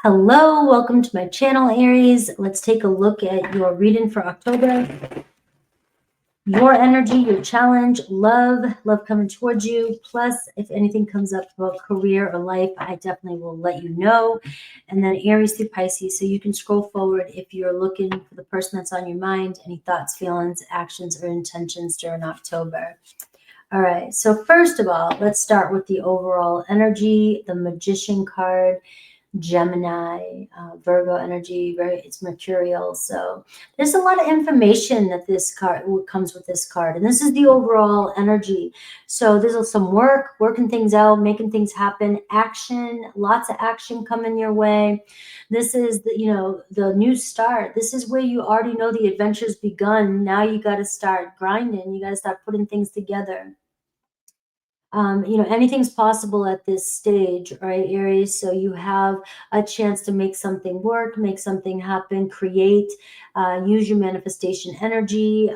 Hello, welcome to my channel, Aries. Let's take a look at your reading for October. Your energy, your challenge, love coming towards you. Plus, if anything comes up about career or life, I definitely will let you know. And then Aries through Pisces, so you can scroll forward if you're looking for the person that's on your mind, any thoughts, feelings, actions, or intentions during October. All right, so first of all, let's start with the overall energy, the Magician card. Gemini, Virgo energy, it's mercurial. So there's a lot of information that this card comes with this card. And this is the overall energy. So there's some working things out, making things happen, action, lots of action coming your way. This is the new start. This is where you already know the adventure's begun. Now you got to start grinding. You got to start putting things together. Anything's possible at this stage, right, Aries? So you have a chance to make something work, make something happen, create, use your manifestation energy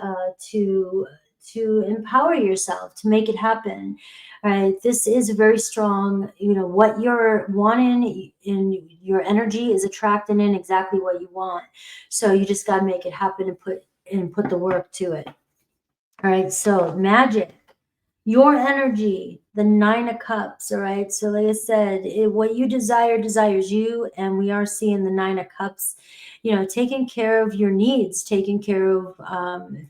to empower yourself, to make it happen. Right? This is very strong. What you're wanting in your energy is attracting in exactly what you want. So you just got to make it happen and put the work to it. All right. So magic. Your energy, the Nine of Cups, all right? So like I said, what you desire desires you, and we are seeing the Nine of Cups, taking care of your needs, taking care of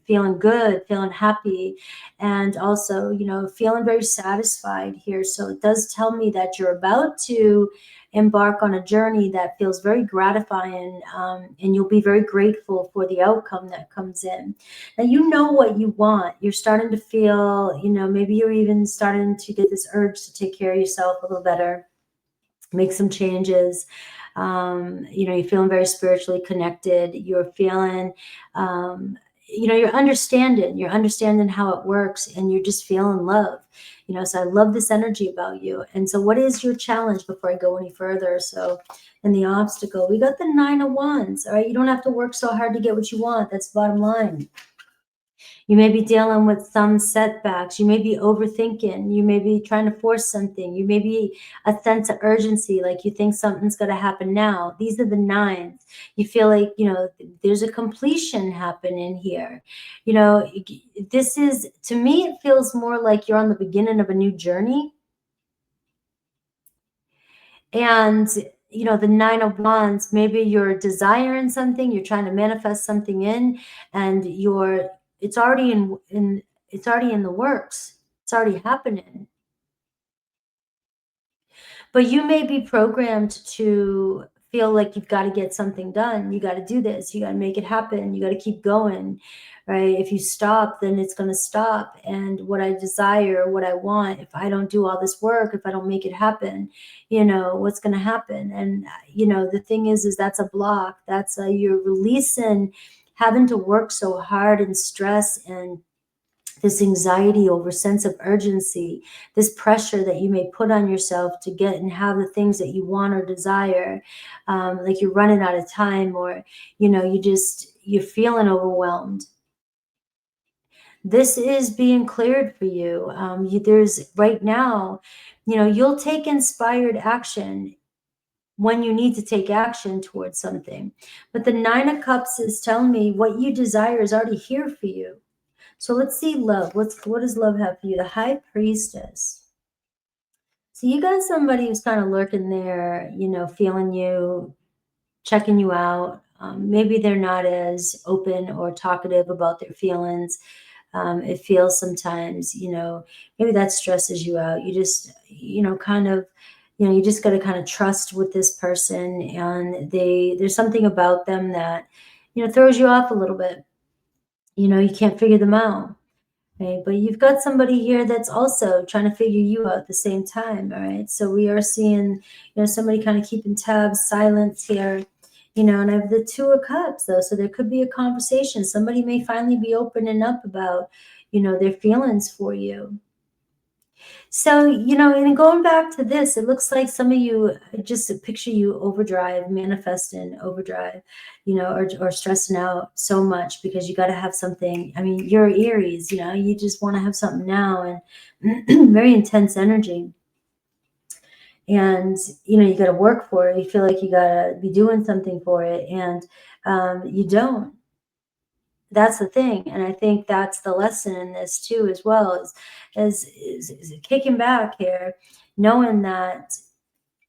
feeling good, feeling happy, and also, feeling very satisfied here. So it does tell me that you're about to embark on a journey that feels very gratifying, and you'll be very grateful for the outcome that comes in. Now you know what you want. You're starting to feel, maybe you're even starting to get this urge to take care of yourself a little better, make some changes. You're feeling very spiritually connected. You're feeling, you're understanding how it works, and you're just feeling love. So I love this energy about you. And so what is your challenge before I go any further? So in the obstacle, we got the Nine of Wands. All right. You don't have to work so hard to get what you want. That's the bottom line. You may be dealing with some setbacks. You may be overthinking. You may be trying to force something. You may be a sense of urgency, like you think something's going to happen now. These are the nines. You feel like, there's a completion happening here. This is, to me, it feels more like you're on the beginning of a new journey. And the Nine of Wands, maybe you're desiring something, you're trying to manifest something in, and it's already it's already in the works. It's already happening. But you may be programmed to feel like you've got to get something done. You got to do this. You got to make it happen. You got to keep going, right? If you stop, then it's going to stop. And what I desire, what I want, if I don't do all this work, if I don't make it happen, what's going to happen? And, the thing is that's a block. That's you're releasing having to work so hard and stress and this anxiety over sense of urgency, this pressure that you may put on yourself to get and have the things that you want or desire, like you're running out of time, or, you're feeling overwhelmed. This is being cleared for you. There's right now, you'll take inspired action when you need to take action towards something. But the Nine of Cups is telling me what you desire is already here for you. So let's see love. What does love have for you? The High Priestess. So you got somebody who's kind of lurking there, feeling you, checking you out. Maybe they're not as open or talkative about their feelings. It feels sometimes, maybe that stresses you out. You just, kind of, you just got to kind of trust with this person, and there's something about them that, throws you off a little bit. You can't figure them out. Right? But you've got somebody here that's also trying to figure you out at the same time. All right. So we are seeing, somebody kind of keeping tabs, silence here, and I have the Two of Cups though. So there could be a conversation. Somebody may finally be opening up about, their feelings for you. So, and going back to this, it looks like some of you, just picture you overdrive, manifesting overdrive, or stressing out so much because you got to have something. I mean, you're Aries, you just want to have something now, and very intense energy. and you got to work for it. You feel like you got to be doing something for it, and you don't. That's the thing. And I think that's the lesson in this too, as well, is kicking back here, knowing that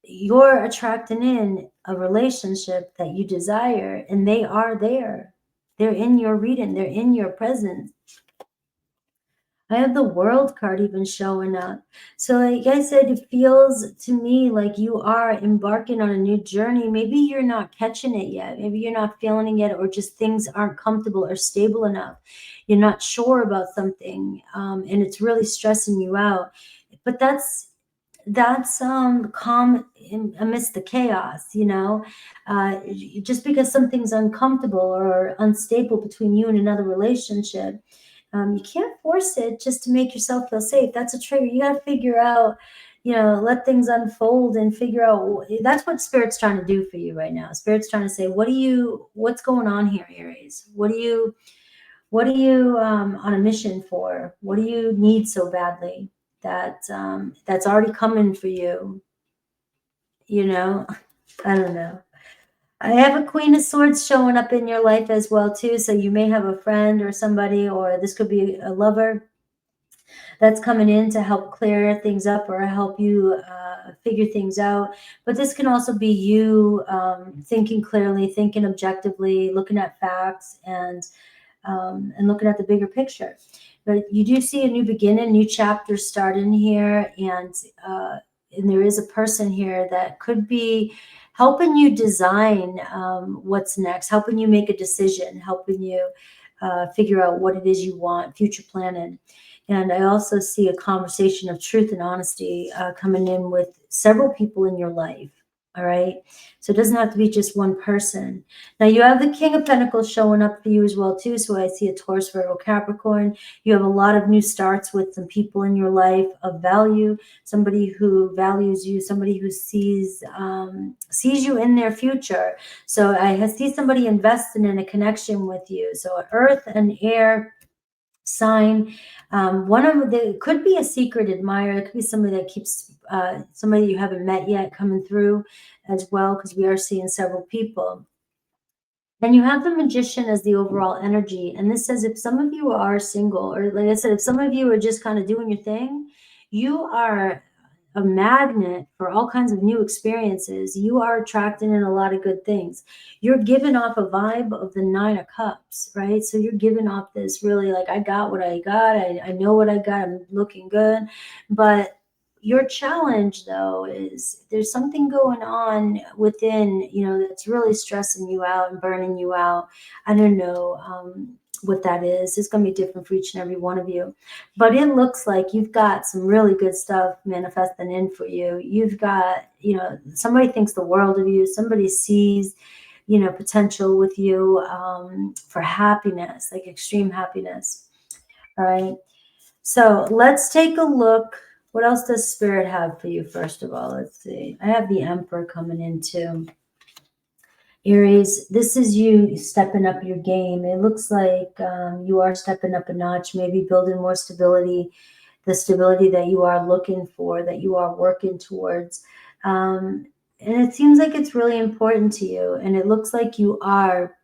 you're attracting in a relationship that you desire, and they are there. They're in your reading. They're in your presence. I have the World card even showing up. So like I said, it feels to me like you are embarking on a new journey. Maybe you're not catching it yet. Maybe you're not feeling it yet, or just things aren't comfortable or stable enough. You're not sure about something, and it's really stressing you out. But that's calm amidst the chaos, just because something's uncomfortable or unstable between you and another relationship, you can't force it just to make yourself feel safe. That's a trigger. You got to figure out, let things unfold and figure out. That's what Spirit's trying to do for you right now. Spirit's trying to say, what's going on here, Aries? What are you on a mission for? What do you need so badly that's already coming for you? I don't know. I have a Queen of Swords showing up in your life as well too. So you may have a friend or somebody, or this could be a lover that's coming in to help clear things up or help you figure things out. But this can also be you thinking clearly, thinking objectively, looking at facts, and looking at the bigger picture. But you do see a new beginning, new chapter starting here, and there is a person here that could be helping you design what's next, helping you make a decision, helping you figure out what it is you want, future planning. And I also see a conversation of truth and honesty coming in with several people in your life. All right. So it doesn't have to be just one person. Now you have the King of Pentacles showing up for you as well too. So I see a Taurus, Virgo, Capricorn. You have a lot of new starts with some people in your life of value, somebody who values you, somebody who sees you in their future. So I see somebody investing in a connection with you. So earth and air sign. One of the could be a secret admirer. It could be somebody that keeps somebody you haven't met yet coming through as well, because we are seeing several people. And you have the Magician as the overall energy. And this says if some of you are single, or like I said, if some of you are just kind of doing your thing, you are a magnet for all kinds of new experiences. You are attracting in a lot of good things. You're giving off a vibe of the Nine of Cups, right? So you're giving off this really like, I got what I got. I know what I got. I'm looking good. But your challenge though is there's something going on within, that's really stressing you out and burning you out. I don't know what that is. It's going to be different for each and every one of you, but it looks like you've got some really good stuff manifesting in for you. You've got, somebody thinks the world of you. Somebody sees, potential with you for happiness, like extreme happiness. All right. So let's take a look. What else does Spirit have for you, first of all? Let's see. I have the Emperor coming in too. Aries, this is you stepping up your game. It looks like you are stepping up a notch, maybe building more stability, the stability that you are looking for, that you are working towards. And it seems like it's really important to you. And it looks like you are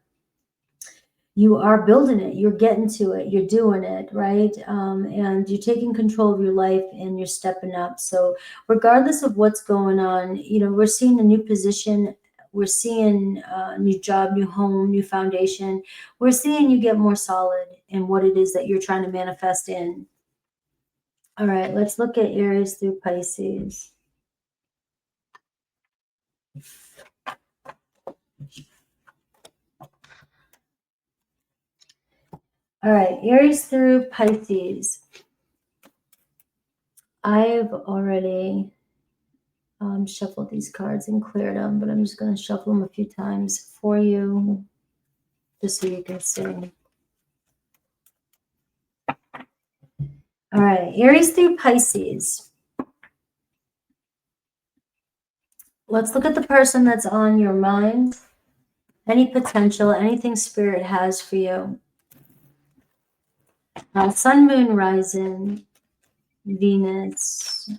building it, you're getting to it, you're doing it, right? And you're taking control of your life and you're stepping up. So regardless of what's going on, we're seeing a new position. We're seeing a new job, new home, new foundation. We're seeing you get more solid in what it is that you're trying to manifest in. All right, let's look at Aries through Pisces. All right, Aries through Pisces. I've already shuffled these cards and cleared them, but I'm just going to shuffle them a few times for you, just so you can see. All right, Aries through Pisces. Let's look at the person that's on your mind, any potential, anything Spirit has for you. Sun, Moon, Rising, Venus,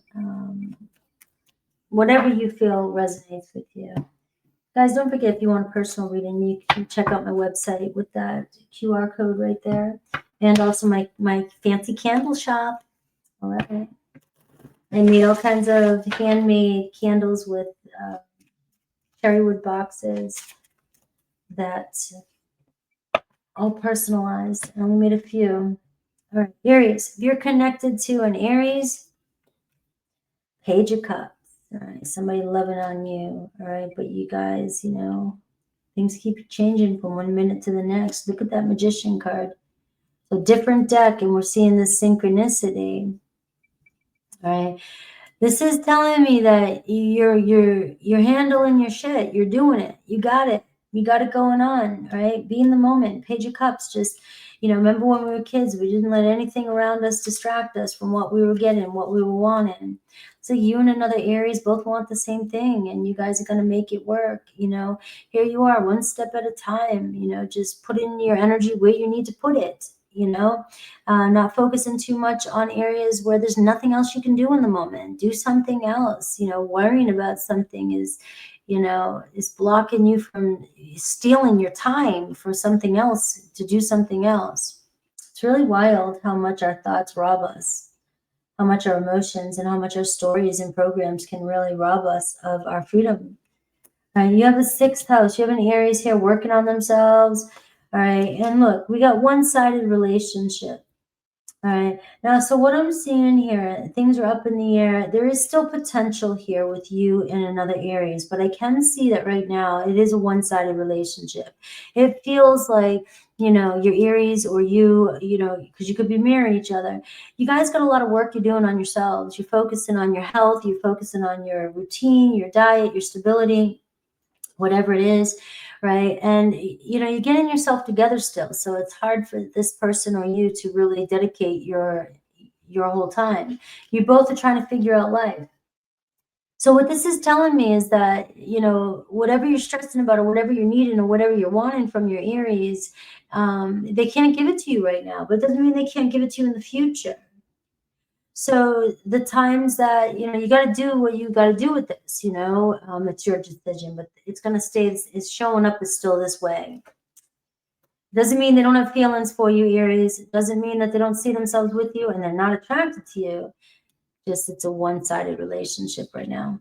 whatever you feel resonates with you. Guys, don't forget, if you want a personal reading, you can check out my website with that QR code right there. And also my fancy candle shop. All right. I made all kinds of handmade candles with cherry wood boxes that all personalized. I only made a few. All right, Aries. If you're connected to an Aries, Page of Cups. All right, somebody loving on you. All right, but you guys, you know, things keep changing from one minute to the next. Look at that Magician card. So different deck, and we're seeing this synchronicity. All right. This is telling me that you're handling your shit. You're doing it. You got it. You got it going on. All right. Be in the moment. Page of Cups. Just, you know, remember when we were kids, we didn't let anything around us distract us from what we were getting, what we were wanting. So you and another Aries both want the same thing, and you guys are going to make it work. You know, here you are, one step at a time. You know, just put in your energy where you need to put it. You know, not focusing too much on areas where there's nothing else you can do in the moment. Do something else. You know, worrying about something is, you know, is blocking you from stealing your time for something else, to do something else. It's really wild how much our thoughts rob us, how much our emotions and how much our stories and programs can really rob us of our freedom. All right, you have the 6th house. You have an Aries here working on themselves. All right, and look, we got one-sided relationship. All right. Now, so what I'm seeing here, things are up in the air. There is still potential here with you in another Aries, but I can see that right now it is a one-sided relationship. It feels like, you know, your Aries or you know, because you could be marrying each other. You guys got a lot of work you're doing on yourselves. You're focusing on your health. You're focusing on your routine, your diet, your stability, whatever it is, right? And you know, you're getting yourself together still, so it's hard for this person or you to really dedicate your whole time. You both are trying to figure out life. So what this is telling me is that, you know, whatever you're stressing about or whatever you're needing or whatever you're wanting from your Aries, they can't give it to you right now, but it doesn't mean they can't give it to you in the future. So the times that, you know, you got to do what you got to do with this, you know, it's your decision, but it's going to stay, it's showing up as still this way. Doesn't mean they don't have feelings for you, Aries. It doesn't mean that they don't see themselves with you and they're not attracted to you. Just it's a one-sided relationship right now.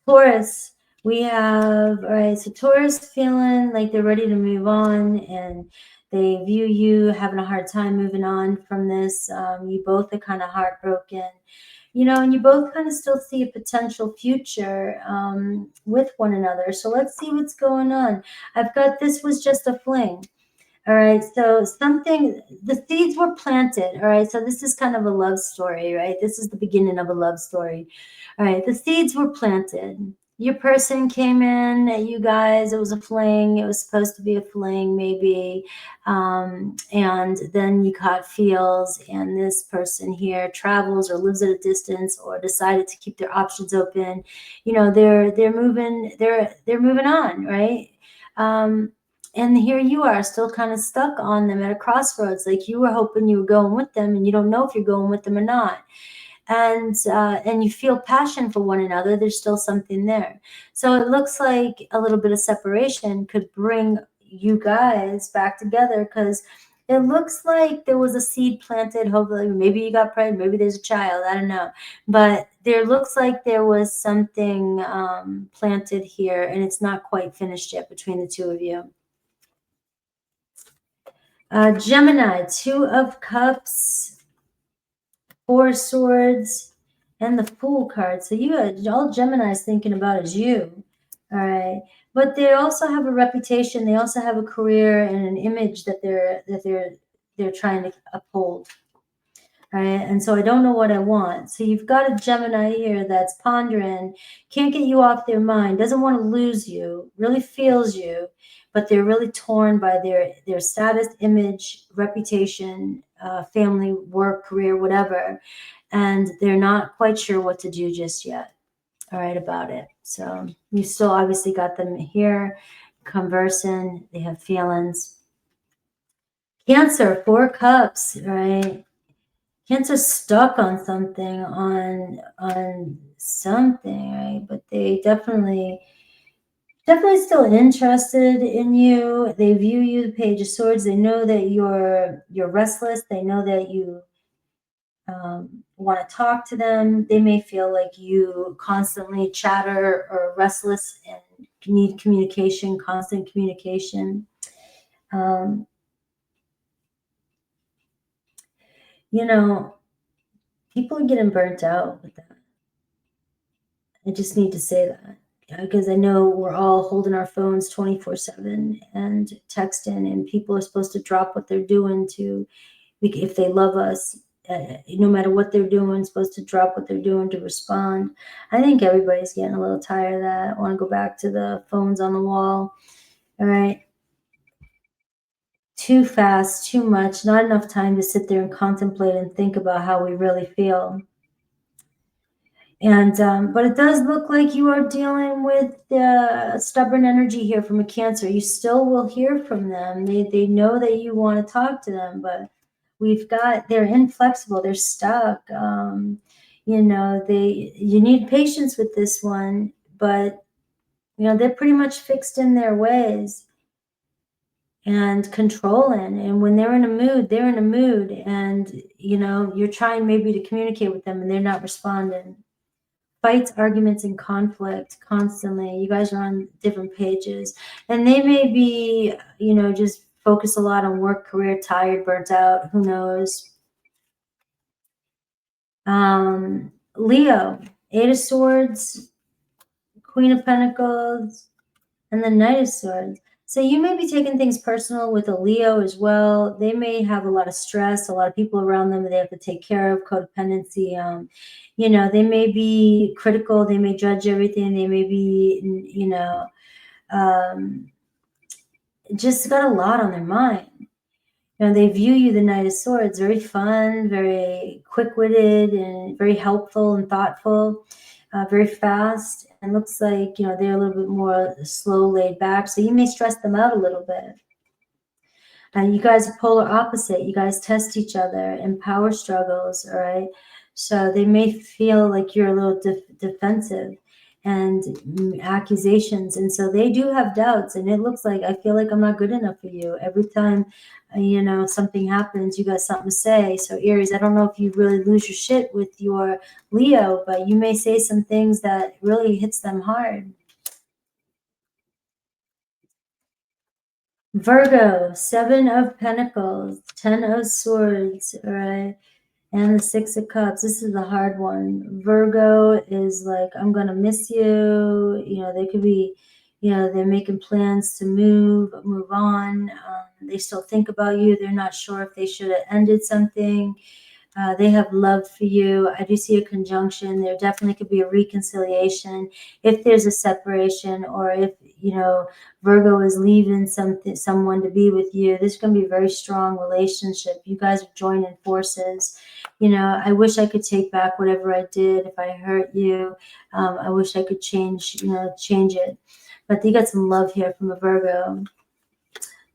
Taurus, we have, all right, so Taurus feeling like they're ready to move on and they view you having a hard time moving on from this. You both are kind of heartbroken, you know, and you both kind of still see a potential future with one another. So let's see what's going on. I've got, this was just a fling. All right, so something, the seeds were planted. All right, so this is kind of a love story, right? This is the beginning of a love story. All right, the seeds were planted. Your person came in, you guys, it was a fling. It was supposed to be a fling, maybe. And then you caught feels, and this person here travels or lives at a distance or decided to keep their options open. You know, they're moving on, right? And here you are still kind of stuck on them at a crossroads. Like you were hoping you were going with them and you don't know if you're going with them or not. And you feel passion for one another. There's still something there. So it looks like a little bit of separation could bring you guys back together, because it looks like there was a seed planted. Hopefully, maybe you got pregnant, maybe there's a child, I don't know. But there looks like there was something planted here, and it's not quite finished yet between the two of you. Gemini, 2 of Cups, 4 Swords, and the Fool card. So you, all Gemini's thinking about is you. All right. But they also have a reputation. They also have a career and an image that they're trying to uphold. All right. And so I don't know what I want. So you've got a Gemini here that's pondering, can't get you off their mind, doesn't want to lose you, really feels you, but they're really torn by their status, image, reputation, family, work, career, whatever. And they're not quite sure what to do just yet. All right, about it. So you still obviously got them here conversing. They have feelings. Cancer, 4 Cups, right? Cancer's stuck on something, on something, right? But they definitely still interested in you. They view you, the Page of Swords. They know that you're restless. They know that you want to talk to them. They may feel like you constantly chatter or restless and need communication, constant communication. You know, people are getting burnt out with that. I just need to say that because I know we're all holding our phones 24/7 and texting, and people are supposed to drop what they're doing to, if they love us, no matter what they're doing, supposed to drop what they're doing to respond. I think everybody's getting a little tired of that. I want to go back to the phones on the wall. All right. Too fast, too much, not enough time to sit there and contemplate and think about how we really feel. And but it does look like you are dealing with stubborn energy here from a Cancer. You still will hear from them. They know that you want to talk to them, but they're inflexible. They're stuck. You know, you need patience with this one, but you know they're pretty much fixed in their ways and controlling. And when they're in a mood, they're in a mood, and you know you're trying maybe to communicate with them, and they're not responding. Fights, arguments, and conflict constantly. You guys are on different pages, and they may be, you know, just focus a lot on work, career, tired, burnt out. Who knows? Leo, Eight of Swords, Queen of Pentacles, and the Knight of Swords. So you may be taking things personal with a Leo as well. They may have a lot of stress, a lot of people around them that they have to take care of, codependency. You know, they may be critical. They may judge everything. They may be, you know, just got a lot on their mind. You know, they view you, the Knight of Swords, very fun, very quick-witted, and very helpful and thoughtful, very fast. And looks like, you know, they're a little bit more slow, laid back. So you may stress them out a little bit. And you guys are polar opposite. You guys test each other in power struggles, all right? So they may feel like you're a little defensive and accusations. And so they do have doubts. And it looks like, I feel like I'm not good enough for you. Every time, you know, something happens, you got something to say. So Aries, I don't know if you really lose your shit with your Leo, but you may say some things that really hits them hard. Virgo, Seven of Pentacles, Ten of Swords, all right, and the Six of Cups. This is the hard one. Virgo is like, I'm going to miss you. You know, they could be, you know, they're making plans to move on. They still think about you. They're not sure if they should have ended something. They have love for you. I do see a conjunction. There definitely could be a reconciliation if there's a separation, or if, you know, Virgo is leaving someone to be with you. This is going to be a very strong relationship. You guys are joining forces. You know, I wish I could take back whatever I did. If I hurt you, I wish I could change it. But you got some love here from a Virgo.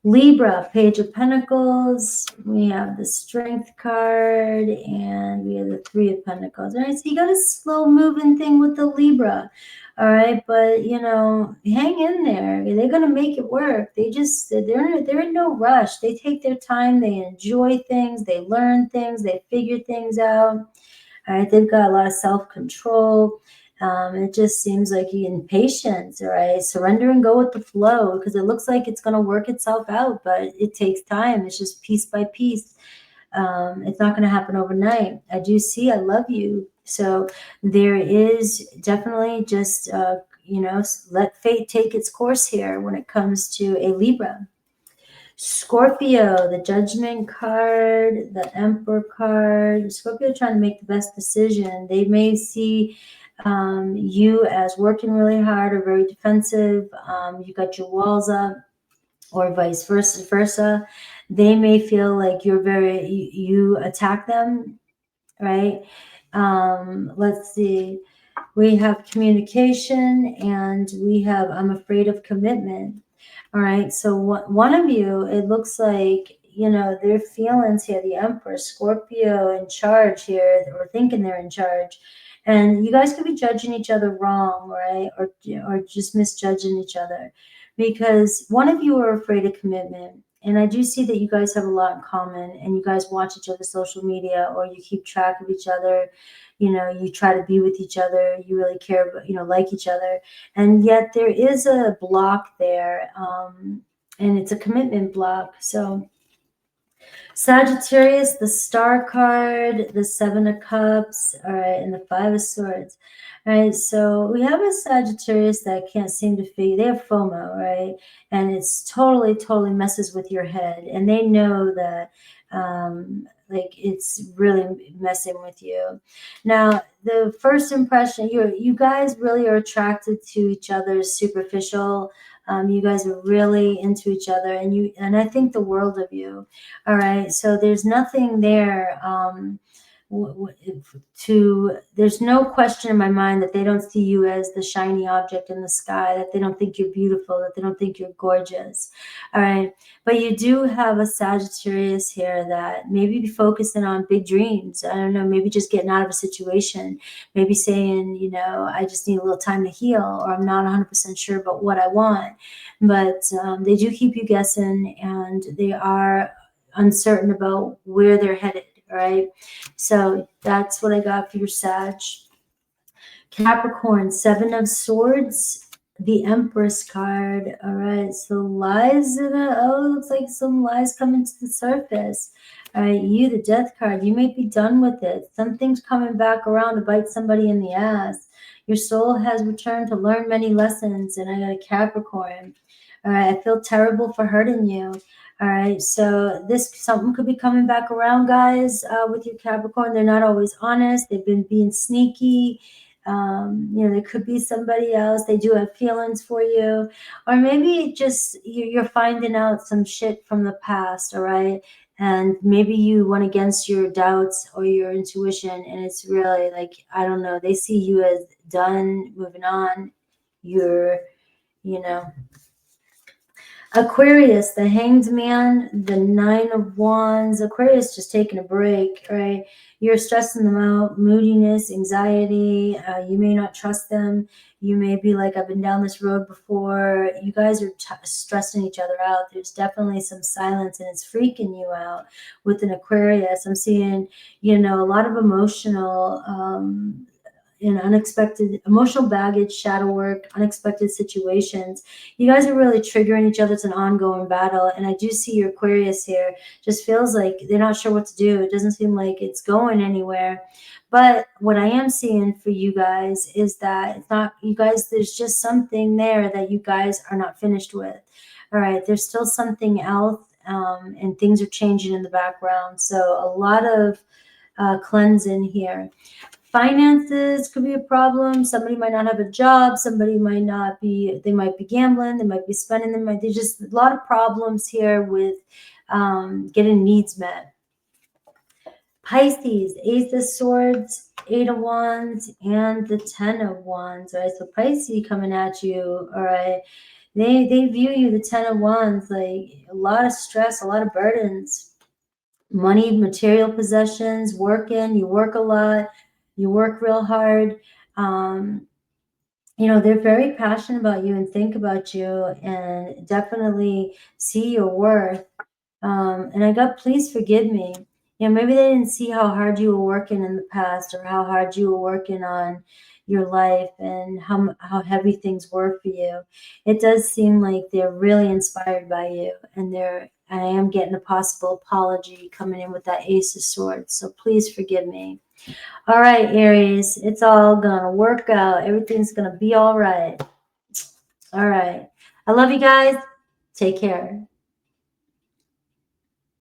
Libra, Page of Pentacles. We have the Strength card, and we have the Three of Pentacles. All right, so you got a slow moving thing with the Libra. All right, but you know, hang in there. They're gonna make it work. They're in no rush. They take their time. They enjoy things. They learn things. They figure things out. All right, they've got a lot of self-control. It just seems like you're impatient, all right? Surrender and go with the flow, because it looks like it's going to work itself out, but it takes time. It's just piece by piece. It's not going to happen overnight. I do see I love you. So there is definitely just, you know, let fate take its course here when it comes to a Libra. Scorpio, the Judgment card, the Emperor card. Scorpio trying to make the best decision. They may see you as working really hard or very defensive. You got your walls up, or vice versa. They may feel like you attack them, right? Let's see. We have communication, and we have I'm afraid of commitment. All right. So one of you, it looks like you know, their feelings here, the Emperor, Scorpio in charge here, or thinking they're in charge. And you guys could be judging each other wrong, right? Or just misjudging each other, because one of you are afraid of commitment. And I do see that you guys have a lot in common, and you guys watch each other's social media, or you keep track of each other. You know, you try to be with each other. You really care about, you know, like each other. And yet there is a block there, and it's a commitment block. So Sagittarius, the Star card, the Seven of Cups, all right, and the Five of Swords. All right, so we have a Sagittarius that can't seem to figure, they have FOMO, right? And it's totally messes with your head. And they know that, like, it's really messing with you. Now, the first impression, you guys really are attracted to each other's superficial. You guys are really into each other, and I think the world of you. All right, so there's nothing there there's no question in my mind that they don't see you as the shiny object in the sky, that they don't think you're beautiful, that they don't think you're gorgeous. All right, but you do have a Sagittarius here that maybe be focusing on big dreams. I don't know, maybe just getting out of a situation, maybe saying, you know, I just need a little time to heal, or I'm not 100% sure about what I want. But they do keep you guessing, and they are uncertain about where they're headed. All right, so that's what I got for your Sag. Capricorn, Seven of Swords, the Empress card. All right, so lies in it. Oh, it looks like some lies coming to the surface. All right, you, the Death card, you may be done with it. Something's coming back around to bite somebody in the ass. Your soul has returned to learn many lessons, and I got a Capricorn. All right, I feel terrible for hurting you. All right, so something could be coming back around, guys, with your Capricorn. They're not always honest. They've been being sneaky. You know, there could be somebody else. They do have feelings for you, or maybe just you're finding out some shit from the past. All right, and maybe you went against your doubts or your intuition, and it's really like, I don't know. They see you as done, moving on. You're, you know. Aquarius, the Hanged Man, the Nine of Wands. Aquarius just taking a break, right? You're stressing them out, moodiness, anxiety. You may not trust them. You may be like, I've been down this road before. You guys are stressing each other out. There's definitely some silence, and it's freaking you out with an Aquarius. I'm seeing, you know, a lot of emotional in unexpected emotional baggage, shadow work, unexpected situations. You guys are really triggering each other. It's an ongoing battle. And I do see your Aquarius here. Just feels like they're not sure what to do. It doesn't seem like it's going anywhere. But what I am seeing for you guys is that it's not, you guys, there's just something there that you guys are not finished with. All right, there's still something else, and things are changing in the background. So a lot of cleansing here. Finances could be a problem. Somebody might not have a job. Somebody might not be, they might be gambling. They might be spending them. There's just a lot of problems here with getting needs met. Pisces, Ace of Swords, Eight of Wands, and the 10 of Wands. All right, so Pisces coming at you. All right, they view you, the 10 of Wands, like a lot of stress, a lot of burdens, money, material possessions, working. You work a lot. You work real hard. You know, they're very passionate about you and think about you and definitely see your worth. And I got, please forgive me. You know, maybe they didn't see how hard you were working in the past, or how hard you were working on your life, and how heavy things were for you. It does seem like they're really inspired by you, and I am getting a possible apology coming in with that Ace of Swords. So please forgive me. All right, Aries, it's all gonna work out. Everything's gonna be all right. All right. I love you guys. Take care.